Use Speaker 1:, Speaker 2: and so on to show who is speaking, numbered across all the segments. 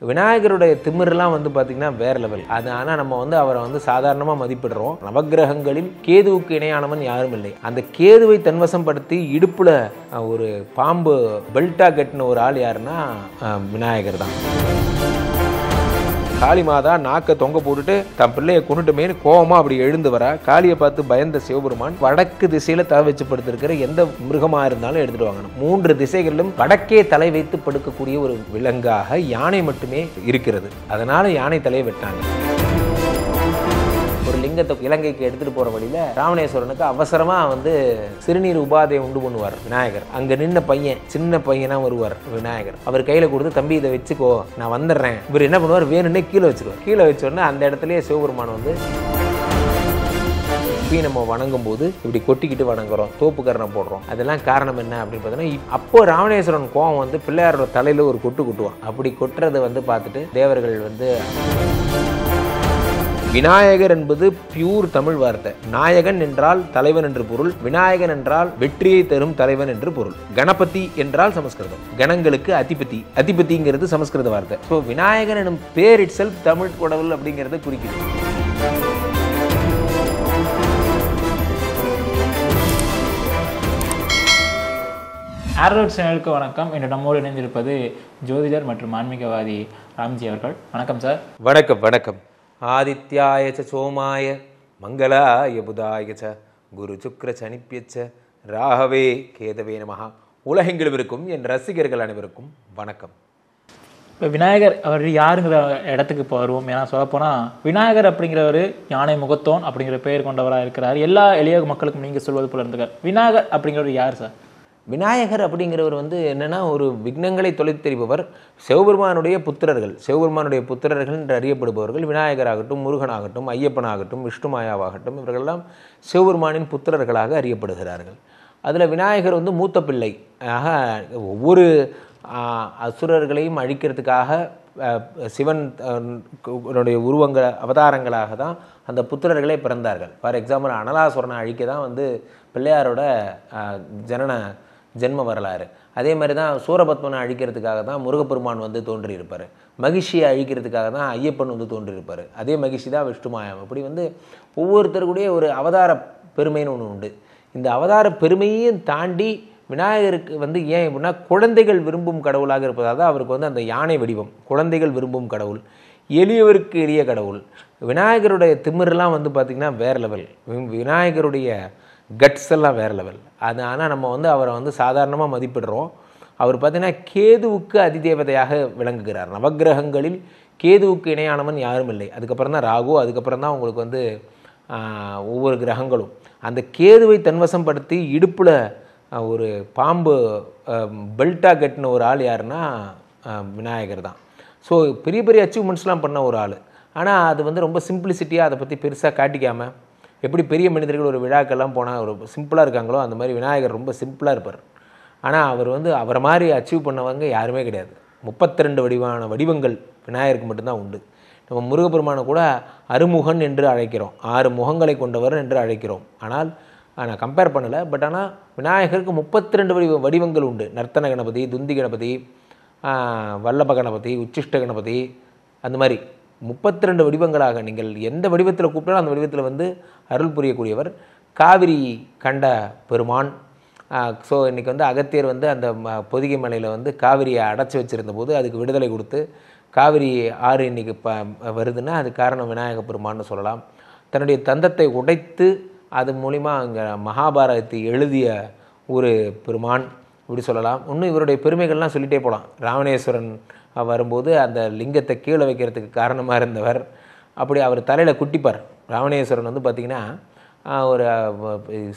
Speaker 1: விநாயகருடைய திமிரெல்லாம் வந்து பார்த்தீங்கன்னா வேற லெவல். அது ஆனால் நம்ம வந்து அவரை வந்து சாதாரணமாக மதிப்பிடுறோம். நவக்கிரகங்களில் கேதுவுக்கு இணையானவன் யாரும் இல்லை. அந்த கேதுவை தன்வசம் படுத்தி இடுப்புல ஒரு பாம்பு பெல்ட்டா கட்டின ஒரு ஆள் யாருன்னா விநாயகர் தான். காளி மாதா நாக்க தொங்க போட்டுட்டு தன் பிள்ளையை கொண்டுட்டுமேனு கோவமா அப்படி எழுந்து வர காளியை பார்த்து பயந்த சிவபெருமான் வடக்கு திசையில தலை வச்சு படுத்திருக்கிற எந்த மிருகமா இருந்தாலும் எடுத்துட்டு வாங்கணும். 3 திசைகளிலும் வடக்கே தலை வைத்து படுக்கக்கூடிய ஒரு விலங்காக யானை மட்டுமே இருக்கிறது. அதனால யானை தலையை வெட்டாங்க. ஒரு லிங்கத்தை இலங்கைக்கு எடுத்துட்டு போற வழியில ராவணேஸ்வரனுக்கு அவசரமா வந்து சிறுநீர் உபாதையை உண்டு பண்ணுவார் விநாயகர். அங்க நின்ன பையன், சின்ன பையனா வருவார் விநாயகர். அவர் கையில கொடுத்து, தம்பி இதை வச்சுக்கோ, நான் வந்துடுறேன். இவர் என்ன பண்ணுவார், வேணும்னே கீழே வச்சிருவார். கீழே வச்சோடனே அந்த இடத்துலயே சிவபெருமான் வந்து நம்ம வணங்கும் போது இப்படி கொட்டிக்கிட்டு வணங்குறோம், தோப்பு கரணை போடுறோம். அதெல்லாம் காரணம் என்ன அப்படின்னு பார்த்தீங்கன்னா, அப்போ ராவணேஸ்வரன் கோவம் வந்து பிள்ளையாரோட தலையில ஒரு கொட்டு கொட்டுவான். அப்படி கொட்டுறதை வந்து பார்த்துட்டு தேவர்கள் வந்து விநாயகர் என்பது பியூர் தமிழ் வார்த்தை. நாயகன் என்றால் தலைவன் என்று பொருள், விநாயகன் என்றால் வெற்றியை தரும் தலைவன் என்று பொருள். கணபதி என்றால் சமஸ்கிருதம், கணங்களுக்கு அதிபதி, அதிபதிங்கிறது சமஸ்கிருத வார்த்தை. ஸோ விநாயகன் எனும் பேர் இட் செல்ஃப் தமிழ் கடவுள் அப்படிங்கிறத குறிக்குது.
Speaker 2: ஆரோட் சேனலுக்கு வணக்கம். இன்று நம்மோடு இணைந்திருப்பது ஜோதிடர் மற்றும் ஆன்மீகவாதி ராம்ஜி அவர்கள். வணக்கம் சார்.
Speaker 1: வணக்கம். வணக்கம். ஆதித்யாய சோமாய மங்களாய புதாய குரு சுக்ர சனிப்பியச்ச ராகவே கேதவே நமஹ. உலகெங்கிலும் இருக்கும் என் ரசிகர்கள் அனைவருக்கும் வணக்கம்.
Speaker 2: இப்போ விநாயகர் அவர் யாருங்கிற இடத்துக்கு இப்போ வருவோம். ஏன்னா சொல்லப்போனால் விநாயகர் அப்படிங்கிறவர் யானை முகத்தோன் அப்படிங்கிற பெயர் கொண்டவராக இருக்கிறார். எல்லா எளிய மக்களுக்கும் நீங்கள் சொல்வது போல இருந்துக்கார். விநாயகர் அப்படிங்கிறவர் யார் சார்?
Speaker 1: விநாயகர் அப்படிங்கிறவர் வந்து என்னென்னா, ஒரு விக்னங்களை தொலைத்து தெரிபவர். சிவபெருமானுடைய புத்திரர்கள், சிவபெருமானுடைய புத்திரர்கள் என்று அறியப்படுபவர்கள் விநாயகராகட்டும், முருகனாகட்டும், ஐயப்பனாகட்டும், விஷ்ணுமாயாவாகட்டும், இவர்களெல்லாம் சிவபெருமானின் புத்திரர்களாக அறியப்படுகிறார்கள். அதில் விநாயகர் வந்து மூத்த பிள்ளை ஆக ஒவ்வொரு அசுரர்களையும் அழிக்கிறதுக்காக சிவன் உருவங்கள் அவதாரங்களாக தான் அந்த புத்திரர்களே பிறந்தார்கள். ஃபார் எக்ஸாம்பிள், அனலாசுரனை அழிக்க தான் வந்து பிள்ளையாரோட ஜென்ம வரலாறு. அதே மாதிரி தான் சூரபத்மனை அழிக்கிறதுக்காக தான் முருகப்பெருமான் வந்து தோன்றியிருப்பார். மகிழ்ச்சியை அழிக்கிறதுக்காக தான் ஐயப்பன் வந்து தோன்றியிருப்பார். அதே மகிழ்ச்சி தான் விஷ்ணுமாயம். இப்படி வந்து ஒவ்வொருத்தருக்குடைய ஒரு அவதார பெருமைன்னு ஒன்று உண்டு. இந்த அவதார பெருமையையும் தாண்டி விநாயகருக்கு வந்து ஏன் எப்படின்னா, குழந்தைகள் விரும்பும் கடவுளாக இருப்பதாக தான் அவருக்கு வந்து அந்த யானை வடிவம். குழந்தைகள் விரும்பும் கடவுள், எளியவருக்கு எளிய கடவுள். விநாயகருடைய திமிரெல்லாம் வந்து பார்த்திங்கன்னா வேறு லெவல். விநாயகருடைய கட்ஸ் எல்லாம் வேறு லெவல். அது ஆனால் நம்ம வந்து அவரை வந்து சாதாரணமாக மதிப்பிடுறோம். அவர் பார்த்திங்கன்னா கேதுவுக்கு அதிதேவதையாக விளங்குகிறார். நவக்கிரகங்களில் கேதுவுக்கு இணையானவன் யாரும் இல்லை. அதுக்கப்புறம் தான் ராகு, அதுக்கப்புறம் தான் உங்களுக்கு வந்து ஒவ்வொரு கிரகங்களும். அந்த கேதுவை தன்வசம் படுத்தி இடுப்பில் ஒரு பாம்பு பெல்ட்டா கட்டின ஒரு ஆள் யாருன்னா விநாயகர் தான். ஸோ பெரிய பெரிய அச்சீவ்மெண்ட்ஸ்லாம் பண்ண ஒரு ஆள். ஆனால் அது வந்து ரொம்ப சிம்பிளிசிட்டியாக அதை பற்றி பெருசாக காட்டிக்காமல், எப்படி பெரிய மனிதர்கள் ஒரு விழாக்கெல்லாம் போனால் ஒரு சிம்பிளாக இருக்காங்களோ அந்த மாதிரி விநாயகர் ரொம்ப சிம்பிளாக இருப்பார். ஆனால் அவர் வந்து அவரை மாதிரி அச்சீவ் பண்ணவங்க யாருமே கிடையாது. 32 வடிவங்கள் விநாயகருக்கு மட்டும்தான் உண்டு. நம்ம முருகப்பெருமானை கூட அறுமுகன் என்று அழைக்கிறோம், 6 முகங்களை கொண்டவர் என்று அழைக்கிறோம். ஆனால் நான் கம்பேர் பண்ணலை. பட் ஆனால் விநாயகருக்கு 32 வடிவங்கள் உண்டு. நர்த்தன கணபதி, துந்தி கணபதி, வல்லப கணபதி, உச்சிஷ்ட கணபதி, அந்த மாதிரி 32 வடிவங்களாக நீங்கள் எந்த வடிவத்தில் கூப்பிட்டாலும் அந்த வடிவத்தில் வந்து அருள் புரியக்கூடியவர் காவிரி கண்ட பெருமான். ஸோ இன்றைக்கி வந்து அகத்தியர் வந்து அந்த பொதிகை மலையில் வந்து காவிரியை அடைச்சி வச்சுருந்த போது அதுக்கு விடுதலை கொடுத்து காவிரி ஆறு இன்றைக்கி வருதுன்னா அது காரணம் விநாயக பெருமான்னு சொல்லலாம். தன்னுடைய தந்தத்தை உடைத்து அது மூலிமா அங்கே மகாபாரதத்தை எழுதிய ஒரு பெருமான் இப்படி சொல்லலாம். இன்னும் இவருடைய பெருமைகள்லாம் சொல்லிகிட்டே போகலாம். ராவணேஸ்வரன் வரும்போது அந்த லிங்கத்தை கீழே வைக்கிறதுக்கு காரணமாக இருந்தவர். அப்படி அவர் தலையில் குட்டிப்பார். ராவணேஸ்வரன் வந்து பார்த்திங்கன்னா ஒரு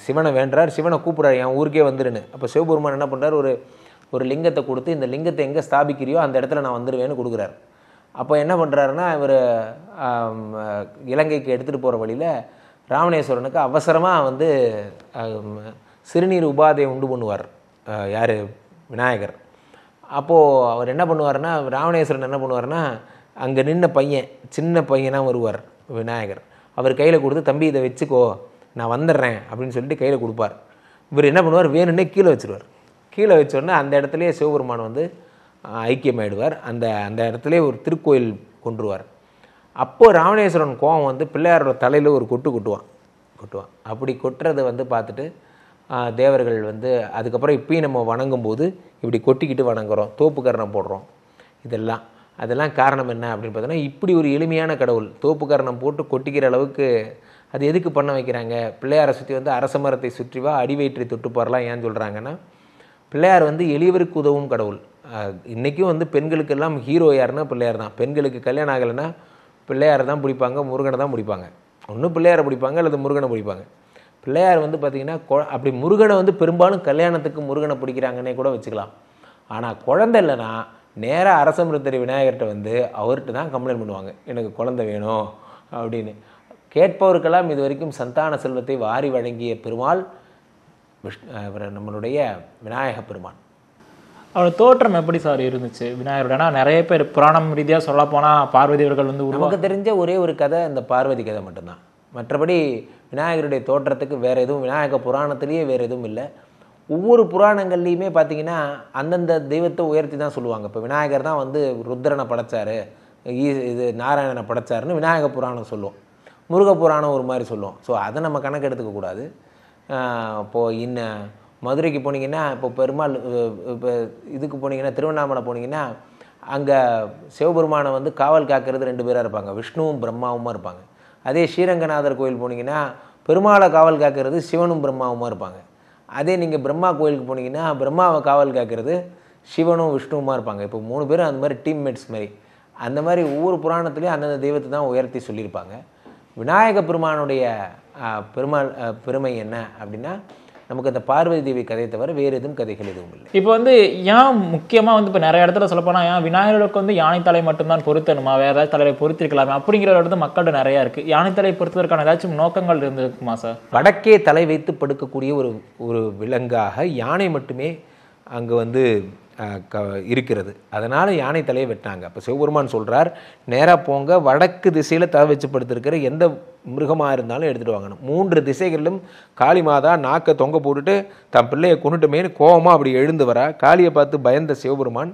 Speaker 1: சிவனை வேண்டார், சிவனை கூப்பிட்றாரு, என் ஊருக்கே வந்துடுன்னு. அப்போ சிவபெருமான் என்ன பண்ணுறார், ஒரு லிங்கத்தை கொடுத்து, இந்த லிங்கத்தை எங்கே ஸ்தாபிக்கிறியோ அந்த இடத்துல நான் வந்துடுவேன்னு கொடுக்குறார். அப்போ என்ன பண்ணுறாருன்னா, இவர் இலங்கைக்கு எடுத்துகிட்டு போகிற வழியில் ராவணேஸ்வரனுக்கு அவசரமாக வந்து சிறுநீர் உபாதையை உண்டு பண்ணுவார். யார், விநாயகர். அப்போது அவர் என்ன பண்ணுவார்னா, ராவணேஸ்வரன் என்ன பண்ணுவார்னா, அங்கே நின்ன பையன், சின்ன பையனாக வருவார் விநாயகர். அவர் கையில் கொடுத்து, தம்பி இதை வச்சுக்கோ, நான் வந்துடுறேன் அப்படின்னு சொல்லிட்டு கையில் கொடுப்பார். இவர் என்ன பண்ணுவார், வேணும்னே கீழே வச்சுருவார். கீழே வச்சோடனே அந்த இடத்துலையே சிவபெருமான் வந்து ஐக்கியமாயிடுவார். அந்த அந்த இடத்துல ஒரு திருக்கோயில் கொண்டுருவார். அப்போது ராவணேஸ்வரன் கோவம் வந்து பிள்ளையாரோட தலையில் ஒரு கொட்டுவான். அப்படி கொட்டுறதை வந்து பார்த்துட்டு தேவர்கள் வந்து அதுக்கப்புறம் இப்பயும் நம்ம வணங்கும்போது இப்படி கொட்டிக்கிட்டு வணங்குறோம், தோப்பு கரணம் போடுறோம். அதெல்லாம் காரணம் என்ன அப்படின்னு பார்த்தோன்னா, இப்படி ஒரு எளிமையான கடவுள் தோப்பு கரணம் போட்டு கொட்டிக்கிற அளவுக்கு அது எதுக்கு பண்ண வைக்கிறாங்க? பிள்ளையாரை சுற்றி வந்து அரச மரத்தை சுற்றி வா அடி வயிற்றை தொட்டு போறலாம் ஏன் சொல்கிறாங்கன்னா, பிள்ளையார் வந்து எளியவருக்கு உதவும் கடவுள். இன்றைக்கும் வந்து பெண்களுக்கெல்லாம் ஹீரோ யாருன்னா பிள்ளையார் தான். பெண்களுக்கு கல்யாணம் ஆகலைன்னா பிள்ளையாரை தான் பிடிப்பாங்க, முருகனை தான் பிடிப்பாங்க. ஒன்று பிள்ளையாரை பிடிப்பாங்க அல்லது முருகனை பிடிப்பாங்க. பிள்ளையார் வந்து பார்த்திங்கன்னா அப்படி முருகனை வந்து பெரும்பாலும் கல்யாணத்துக்கு முருகனை பிடிக்கிறாங்கன்னே கூட வச்சுக்கலாம். ஆனால் குழந்தை இல்லைன்னா நேராக அரசமிருத்தரி விநாயகர்கிட்ட வந்து அவர்கிட்ட தான் கம்ப்ளைண்ட் பண்ணுவாங்க, எனக்கு குழந்தை வேணும் அப்படின்னு. கேட்பவருக்கெல்லாம் இது வரைக்கும் சந்தான செல்வத்தை வாரி வழங்கிய பெருமாள் நம்மளுடைய விநாயக பெருமான்.
Speaker 2: அவரோட தோற்றம் எப்படி சார் இருந்துச்சு விநாயகரோட? ஏன்னா நிறைய பேர் புராணம் ரீதியாக சொல்ல போனால் பார்வதி அவர்கள் வந்து
Speaker 1: நமக்கு தெரிஞ்ச ஒரே ஒரு கதை இந்த பார்வதி கதை மட்டும்தான். மற்றபடி விநாயகருடைய தோற்றத்துக்கு வேறு எதுவும் விநாயக புராணத்திலேயே வேறு எதுவும் இல்லை. ஒவ்வொரு புராணங்கள்லேயுமே பார்த்தீங்கன்னா அந்தந்த தெய்வத்தை உயர்த்தி தான் சொல்லுவாங்க. இப்போ விநாயகர் தான் வந்து ருத்ரனை படைச்சார், இது நாராயணனை படைச்சாருன்னு விநாயக புராணம் சொல்லுவோம். முருகப்புராணம் ஒரு மாதிரி சொல்லுவோம். ஸோ அதை நம்ம கணக்கு எடுத்துக்கக்கூடாது. இப்போது மதுரைக்கு போனீங்கன்னா, இப்போ பெருமாள் இப்போ இதுக்கு போனீங்கன்னா, திருவண்ணாமலை போனீங்கன்னா, அங்கே சிவபெருமானை வந்து காவல் காக்கிறது 2 பேராக இருப்பாங்க, விஷ்ணுவும் பிரம்மாவுமா இருப்பாங்க. அதே ஸ்ரீரங்கநாதர் கோயில் போனீங்கன்னா பெருமாளை காவல் காக்கிறது சிவனும் பிரம்மாவுமா இருப்பாங்க. அதே நீங்கள் பிரம்மா கோயிலுக்கு போனீங்கன்னா பிரம்மாவை காவல் காக்கிறது சிவனும் விஷ்ணுவுமா இருப்பாங்க. இப்போ 3 பேரும் அந்த மாதிரி டீம்மேட்ஸ் மாதிரி. அந்த மாதிரி ஒவ்வொரு புராணத்துலேயும் அந்தந்த தெய்வத்தை தான் உயர்த்தி சொல்லியிருப்பாங்க. விநாயக பெருமானுடைய பெருமை என்ன அப்படின்னா, நமக்கு அந்த பார்வதி தேவி கதையை தவிர வேறு எதுவும் கதைகள் எதுவும் இல்லை.
Speaker 2: இப்போ வந்து ஏன் முக்கியமாக வந்து இப்போ நிறைய இடத்துல சொல்லப்போனால் ஏன் விநாயகருக்கு வந்து யானை தலை மட்டும்தான் பொருத்தணுமா, வேறு ஏதாவது தலையை பொருத்திருக்கலாமே அப்படிங்கிற இடத்துல மக்கள்கிட்ட நிறையா இருக்குது. யானை தலை பொறுத்ததற்கான ஏதாச்சும் நோக்கங்கள் இருந்திருக்குமா சார்?
Speaker 1: வடக்கே தலை வைத்து படுக்கக்கூடிய ஒரு விலங்காக யானை மட்டுமே அங்கே வந்து இருக்கிறது. அதனால் யானை தலையை வெட்டினாங்க. அப்போ சிவபெருமான் சொல்கிறார், நேராக போங்க, வடக்கு திசையில் தலை வச்சு படுத்திருக்கிற எந்த மிருகமாக இருந்தாலும் எடுத்துகிட்டு வாங்கணும். 3 திசைகளிலும் காளி மாதா நாக்கை தொங்க போட்டுட்டு தன் பிள்ளையை கொண்டுட்டுமேனு கோபமாக அப்படி எழுந்து வரா. காளியை பார்த்து பயந்த சிவபெருமான்,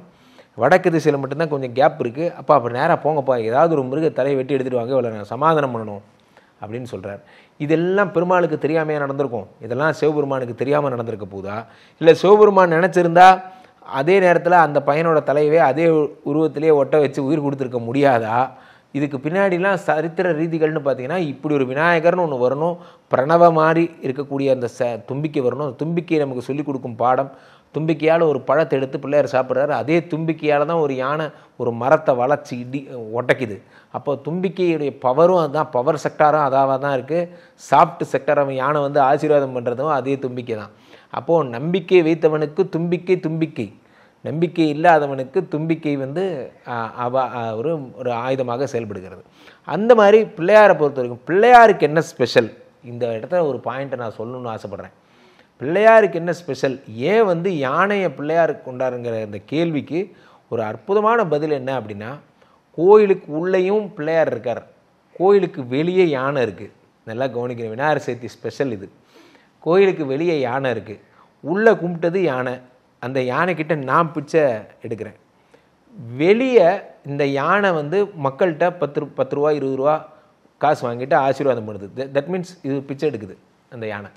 Speaker 1: வடக்கு திசையில் மட்டும்தான் கொஞ்சம் கேப் இருக்குது, அப்போ நேராக போங்கப்பா, ஏதாவது ஒரு மிருக தலையை வெட்டி எடுத்துகிட்டு வாங்க, இவ்வளோ நான் சமாதானம் பண்ணணும் அப்படின்னு சொல்கிறார். இதெல்லாம் பெருமாளுக்கு தெரியாமையாக நடந்திருக்கும்? இதெல்லாம் சிவபெருமானுக்கு தெரியாமல் நடந்திருக்க போதா? இல்லை சிவபெருமான் நினச்சிருந்தா அதே நேரத்தில் அந்த பையனோட தலையவே அதே உருவத்திலேயே ஒட்ட வச்சு உயிர் கொடுத்துருக்க முடியாதா? இதுக்கு பின்னாடிலாம் சரித்திர ரீதிகள்னு பார்த்தீங்கன்னா, இப்படி ஒரு விநாயகர்னு ஒன்று வரணும், பிரணவ மாதிரி இருக்கக்கூடிய அந்த தும்பிக்கை வரணும். அந்த தும்பிக்கையை நமக்கு சொல்லிக் கொடுக்கும் பாடம். தும்பிக்கையால் ஒரு பழத்தை எடுத்து பிள்ளையார் சாப்பிட்றாரு, அதே தும்பிக்கையால் தான் ஒரு யானை ஒரு மரத்தை வளைச்சி ஒட்டைக்குது. அப்போ தும்பிக்கையுடைய பவரும் அதுதான், பவர் செக்டாரும் அதாக தான் இருக்குது. சாஃப்ட் செக்டாரம் யானை வந்து ஆசீர்வாதம் பண்ணுறதும் அதே தும்பிக்கை தான். அப்போது நம்பிக்கை வைத்தவனுக்கு தும்பிக்கை, நம்பிக்கை இல்லாதவனுக்கு தும்பிக்கை வந்து ஒரு ஆயுதமாக செயல்படுகிறது. அந்த மாதிரி பிள்ளையாரை பொறுத்த வரைக்கும் பிள்ளையாருக்கு என்ன ஸ்பெஷல்? இந்த இடத்துல ஒரு பாயிண்ட்டை நான் சொல்லணும்னு ஆசைப்பட்றேன். பிள்ளையாருக்கு என்ன ஸ்பெஷல்? ஏன் வந்து யானையை பிள்ளையாருக்கு கொண்டாருங்கிற இந்த கேள்விக்கு ஒரு அற்புதமான பதில் என்ன அப்படின்னா, கோயிலுக்கு உள்ளேயும் பிள்ளையார் இருக்கார், கோயிலுக்கு வெளியே யானை இருக்குது. நல்லா கவனிக்கிற விநாயகர் சதுர்த்தி ஸ்பெஷல் இது. கோயிலுக்கு வெளியே யானை இருக்குது, உள்ளே கும்பிட்டது யானை. அந்த யானைக்கிட்ட நான் பிச்சை எடுக்கிறேன். வெளியே இந்த யானை வந்து மக்கள்கிட்ட 10 ரூபா 20 ரூபா காசு வாங்கிட்டு ஆசீர்வாதம் பண்ணுது. தட் மீன்ஸ் இது பிச்சை எடுக்குது அந்த யானை.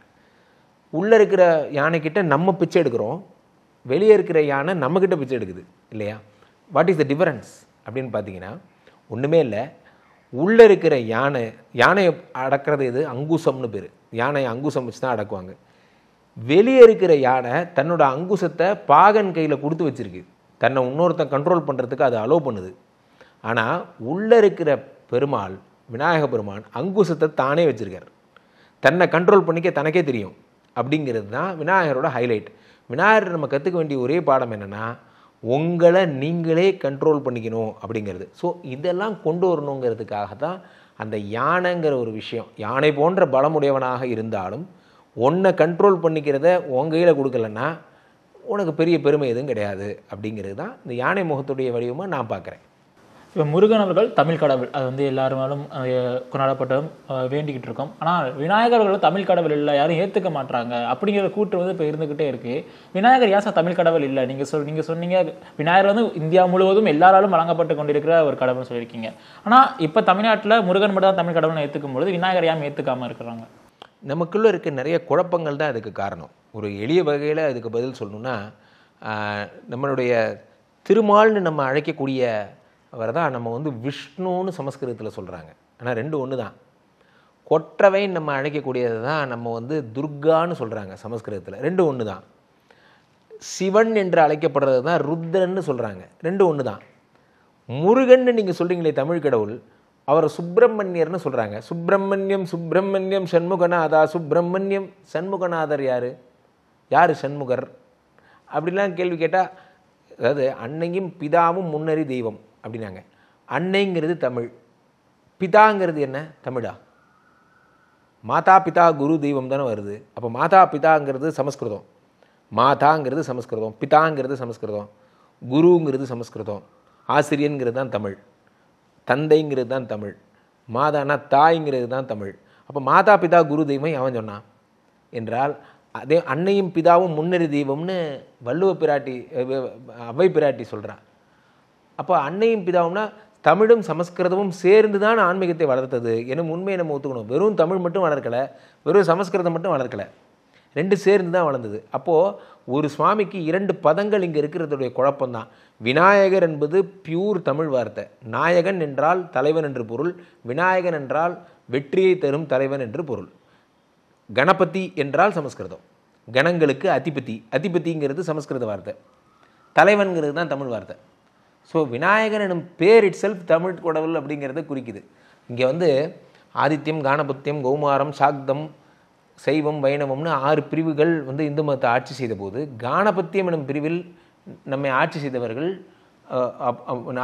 Speaker 1: உள்ளே இருக்கிற யானைக்கிட்ட நம்ம பிச்சை எடுக்கிறோம், வெளியே இருக்கிற யானை நம்மக்கிட்ட பிச்சை எடுக்குது இல்லையா? வாட் இஸ் த டிஃபரன்ஸ் அப்படின்னு பார்த்தீங்கன்னா, ஒன்றுமே இல்லை. உள்ளே இருக்கிற யானையை அடக்கிறது எது? அங்குசம்னு பேர். யானையை அங்குசம் வச்சு தான் அடக்குவாங்க. வெளியே இருக்கிற யானை தன்னோட அங்குசத்தை பாகன் கையில் கொடுத்து வச்சுருக்கு, தன்னை இன்னொருத்தன் கண்ட்ரோல் பண்ணுறதுக்கு அது அலோவ் பண்ணுது. ஆனால் உள்ளே இருக்கிற பெருமாள், விநாயக பெருமான் அங்குசத்தை தானே வச்சுருக்கார், தன்னை கண்ட்ரோல் பண்ணிக்க தனக்கே தெரியும். அப்படிங்கிறது தான் விநாயகரோட ஹைலைட். விநாயகர் நம்ம கற்றுக்க வேண்டிய ஒரே பாடம் என்னென்னா, உங்களை நீங்களே கண்ட்ரோல் பண்ணிக்கணும் அப்படிங்கிறது. ஸோ இதெல்லாம் கொண்டு வரணுங்கிறதுக்காக தான் அந்த யானைங்கிற ஒரு விஷயம். யானை போன்ற பலமுடையவனாக இருந்தாலும் உன்னை கண்ட்ரோல் பண்ணிக்கிறத உன் கையில் கொடுக்கலன்னா உனக்கு பெரிய பெருமை எதுவும் கிடையாது அப்படிங்கிறது தான் இந்த யானை முகத்துடைய வடிவமாக நான் பார்க்குறேன்.
Speaker 2: இப்போ முருகன் அவர்கள் தமிழ் கடவுள், அது வந்து எல்லாருமாலும் கொண்டாடப்பட்டதும் வேண்டிக்கிட்டு இருக்கோம். ஆனால் விநாயகர் அவர்கள் தமிழ் கடவுள் இல்லை, யாரும் ஏற்றுக்க மாட்டாங்க அப்படிங்கிற கூற்று வந்து இப்போ இருந்துக்கிட்டே இருக்கு. விநாயகர் ஏன் சார் தமிழ் கடவுள் இல்லை? நீங்கள் சொன்னீங்க விநாயகர் வந்து இந்தியா முழுவதும் எல்லாராலும் வழங்கப்பட்டு கொண்டிருக்கிற ஒரு கடவுள்னு சொல்லியிருக்கீங்க. ஆனால் இப்போ தமிழ்நாட்டில் முருகன் மட்டும் தான் தமிழ் கடவுள்னு ஏற்றுக்கும் பொழுது விநாயகர் ஏன் ஏற்றுக்காமல் இருக்கிறாங்க?
Speaker 1: நமக்குள்ளே இருக்க நிறைய குழப்பங்கள் தான் அதுக்கு காரணம். ஒரு எளிய வகையில் அதுக்கு பதில் சொல்லணும்னா, நம்மளுடைய திருமால்னு நம்ம அழைக்கக்கூடிய அவரை தான் நம்ம வந்து விஷ்ணுன்னு சமஸ்கிருதத்தில் சொல்கிறாங்க. ஆனால் ரெண்டு ஒன்று தான். கொற்றவைன்னு நம்ம அழைக்கக்கூடியது தான் நம்ம வந்து துர்கான்னு சொல்கிறாங்க சமஸ்கிருதத்தில். ரெண்டு ஒன்று தான். சிவன் என்று அழைக்கப்படுறது தான் ருத்ரன்னு சொல்கிறாங்க. ரெண்டு ஒன்று தான். முருகன்னு நீங்கள் சொல்கிறீங்களே தமிழ் கடவுள், அவரை சுப்பிரமணியர்னு சொல்கிறாங்க. சுப்பிரமணியம் சண்முகநாதா. சுப்பிரமணியம் சண்முகநாதர் யார்? யார் சண்முகர்? அப்படிலாம் கேள்வி கேட்டால், அதாவது அன்னையும் பிதாவும் முன்னறி தெய்வம் அப்படின்னாங்க. அன்னைங்கிறது தமிழ், பிதாங்கிறது என்ன தமிழா? மாதா பிதா குரு தெய்வம் தானே வருது. அப்போ மாதா பிதாங்கிறது சமஸ்கிருதம், மாதாங்கிறது சமஸ்கிருதம், பிதாங்கிறது சமஸ்கிருதம், குருங்கிறது சமஸ்கிருதம், ஆசிரியங்கிறது தான் தமிழ், தந்தைங்கிறது தான் தமிழ், மாதானா தாய்ங்கிறது தான் தமிழ். அப்போ மாதா பிதா குரு தெய்வம் அவன் சொன்னான் என்றால், அதே அன்னையும் பிதாவும் முன்னறி தெய்வம்னு வள்ளுவ பிராட்டி அவ்வை பிராட்டி சொல்கிறான். அப்போ அன்னையும் பிதாவும்னா தமிழும் சமஸ்கிருதமும் சேர்ந்து தான் ஆன்மீகத்தை வளர்த்தது எனும் உண்மையை நம்ம ஒத்துக்கணும். வெறும் தமிழ் மட்டும் வளர்க்கலை, வெறும் சமஸ்கிருதம் மட்டும் வளர்க்கலை, ரெண்டு சேர்ந்து தான் வளர்ந்தது. அப்போது ஒரு சுவாமிக்கு இரண்டு பதங்கள் இங்கே இருக்கிறதுடைய குழப்பம்தான். விநாயகர் என்பது பியூர் தமிழ் வார்த்தை. நாயகன் என்றால் தலைவன் என்று பொருள், விநாயகன் என்றால் வெற்றியை தரும் தலைவன் என்று பொருள். கணபதி என்றால் சமஸ்கிருதம், கணங்களுக்கு அதிபதி, அதிபதிங்கிறது சமஸ்கிருத வார்த்தை, தலைவன்கிறது தான் தமிழ் வார்த்தை. ஸோ விநாயகர் எனும் பேர் இட் செல்ஃப் தமிழ் கடவுள் அப்படிங்கிறத குறிக்குது. இங்கே வந்து ஆதித்யம், கானபத்தியம், கௌமாரம், சாக்தம், சைவம், வைணவம்னு 6 பிரிவுகள் வந்து இந்து மதத்தை ஆட்சி செய்த போது, கானபத்தியம் எனும் பிரிவில் நம்மை ஆட்சி செய்தவர்கள்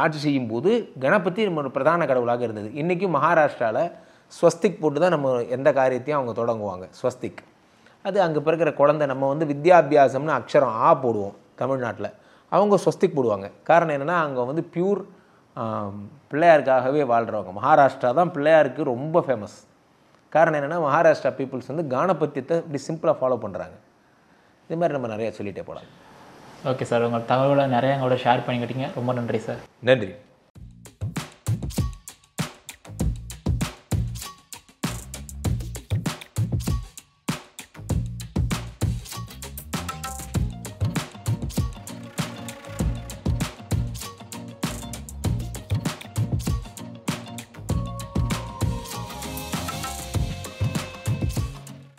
Speaker 1: ஆட்சி செய்யும் போது கணபதி நம்ம பிரதான கடவுளாக இருந்தது. இன்றைக்கும் மகாராஷ்டிராவில் ஸ்வஸ்திக் போட்டு தான் நம்ம எந்த காரியத்தையும் அவங்க தொடங்குவாங்க. ஸ்வஸ்திக் அது அங்கே பிறக்கிற குழந்தை, நம்ம வந்து வித்யாபியாசம்னு அக்ஷரம் ஆ போடுவோம் தமிழ்நாட்டில், அவங்க ஸ்வஸ்திக் போடுவாங்க. காரணம் என்னென்னா அங்கே வந்து பியூர் பிள்ளையாருக்காகவே வாழ்கிறவங்க. மகாராஷ்டிரா தான் பிள்ளையாருக்கு ரொம்ப ஃபேமஸ். காரணம் என்னென்னா மகாராஷ்டிரா பீப்புள்ஸ் வந்து கானபத்தியத்தை இப்படி சிம்பிளாக ஃபாலோ பண்ணுறாங்க. இது மாதிரி நம்ம நிறையா சொல்லிகிட்டே போகலாம்.
Speaker 2: ஓகே சார், உங்கள் தகவலை நிறையா எங்களோட ஷேர் பண்ணிக்கிட்டீங்க. ரொம்ப நன்றி சார்.
Speaker 1: நன்றி.